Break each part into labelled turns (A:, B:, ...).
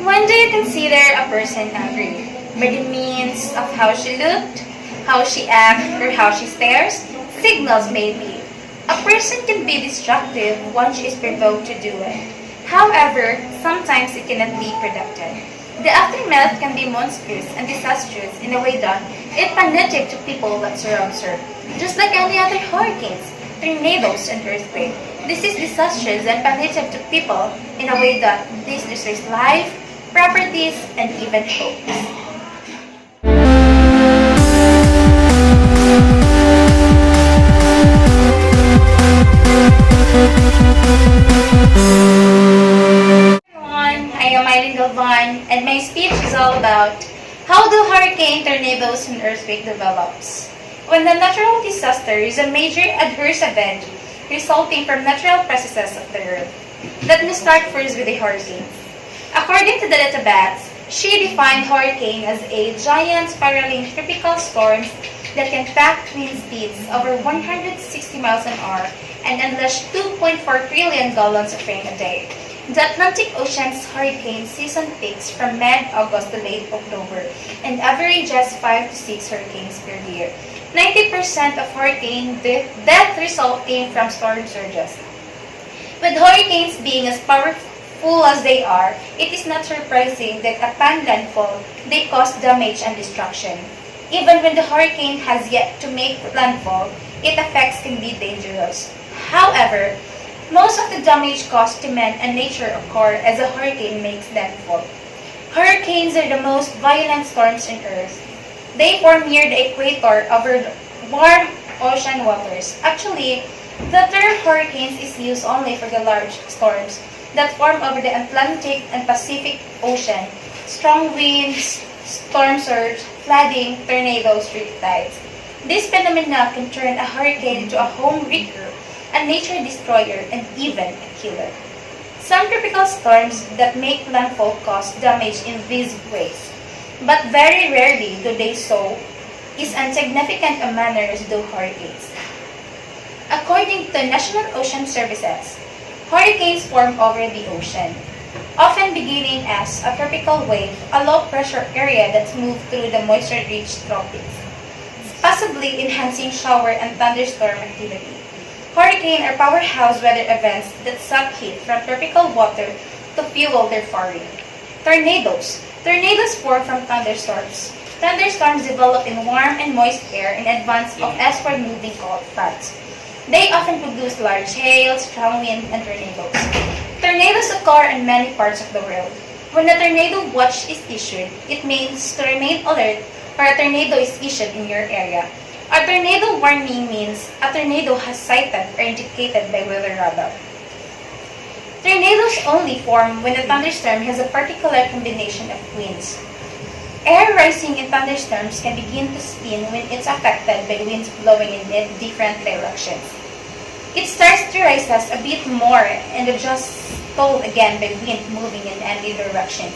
A: When do you consider a person angry? By the means of how she looked, how she acts, or how she stares? Signals may be. A person can be destructive once she is provoked to do it. However, sometimes it cannot be predicted. The aftermath can be monstrous and disastrous in a way that it punitive to people that surrounds her. Just like any other hurricanes, tornadoes, and earthquakes, this is disastrous and punitive to people in a way that this destroys life, properties, and even hopes. And my speech is all about how do hurricane, tornadoes, and earthquake develops. When a natural disaster is a major adverse event resulting from natural processes of the earth. Let me start first with the hurricane. According to the database, she defined hurricane as a giant spiraling tropical storm that can pack wind speeds over 160 miles an hour and unleash 2.4 trillion gallons of rain a day. The Atlantic Ocean's hurricane season peaks from mid-August to late October and averages 5 to 6 hurricanes per year. 90% of hurricane death result came from storm surges. With hurricanes being as powerful as they are, it is not surprising that upon landfall, they cause damage and destruction. Even when the hurricane has yet to make landfall, its effects can be dangerous. However, most of the damage caused to man and nature occur as a hurricane makes landfall. Hurricanes are the most violent storms on Earth. They form near the equator over warm ocean waters. Actually, the term hurricanes is used only for the large storms that form over the Atlantic and Pacific Ocean. Strong winds, storm surge, flooding, tornadoes, riptides. This phenomena can turn a hurricane into a home wrecker, a nature destroyer, and even a killer. Some tropical storms that make landfall cause damage in these ways, but very rarely do they so is insignificant a manner as do hurricanes. According to National Ocean Services, hurricanes form over the ocean, often beginning as a tropical wave, a low-pressure area that's moved through the moisture-rich tropics, possibly enhancing shower and thunderstorm activity. Hurricanes are powerhouse weather events that suck heat from tropical water to fuel their firing. Tornadoes. Tornadoes form from thunderstorms. Thunderstorms develop in warm and moist air in advance of eastward-moving cold fronts. They often produce large hail, strong wind, and tornadoes. Tornadoes occur in many parts of the world. When a tornado watch is issued, it means to remain alert or a tornado is issued in your area. A tornado warning means a tornado has sighted or indicated by weather radar. Tornadoes only form when a thunderstorm has a particular combination of winds. Air rising in thunderstorms can begin to spin when it's affected by winds blowing in different directions. It starts to rise a bit more and adjusts stalled again by wind moving in any directions.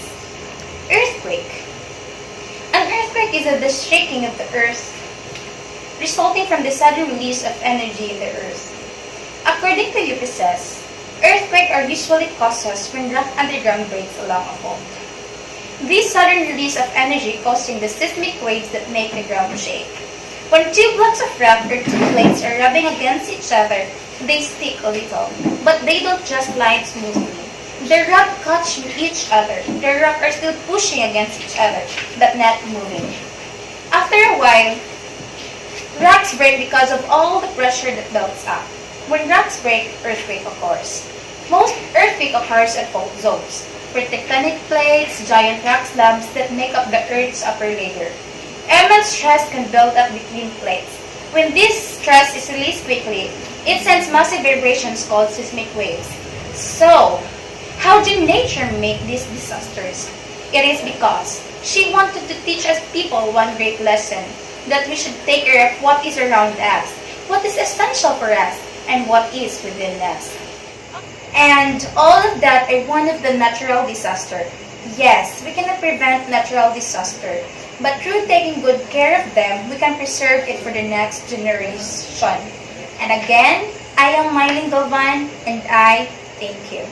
A: Earthquake. An earthquake is the shaking of the earth resulting from the sudden release of energy in the earth. According to UPSS, earthquakes are usually causes when rock underground breaks along a fault. This sudden release of energy causing the seismic waves that make the ground shake. When two blocks of rock or two plates are rubbing against each other, they stick a little, but they don't just lie smoothly. The rock catch each other. The rock are still pushing against each other, but not moving. After a while, rocks break because of all the pressure that builds up. When rocks break, earthquake occurs. Most earthquake occurs at fault zones, where tectonic plates, giant rock slabs that make up the Earth's upper layer. Immense stress can build up between plates. When this stress is released quickly, it sends massive vibrations called seismic waves. So, how did nature make these disasters? It is because she wanted to teach us people one great lesson, that we should take care of what is around us, what is essential for us, and what is within us. And all of that are one of the natural disasters. Yes, we cannot prevent natural disaster, but through taking good care of them, we can preserve it for the next generation. And again, I am Mylene Galvan, and I thank you.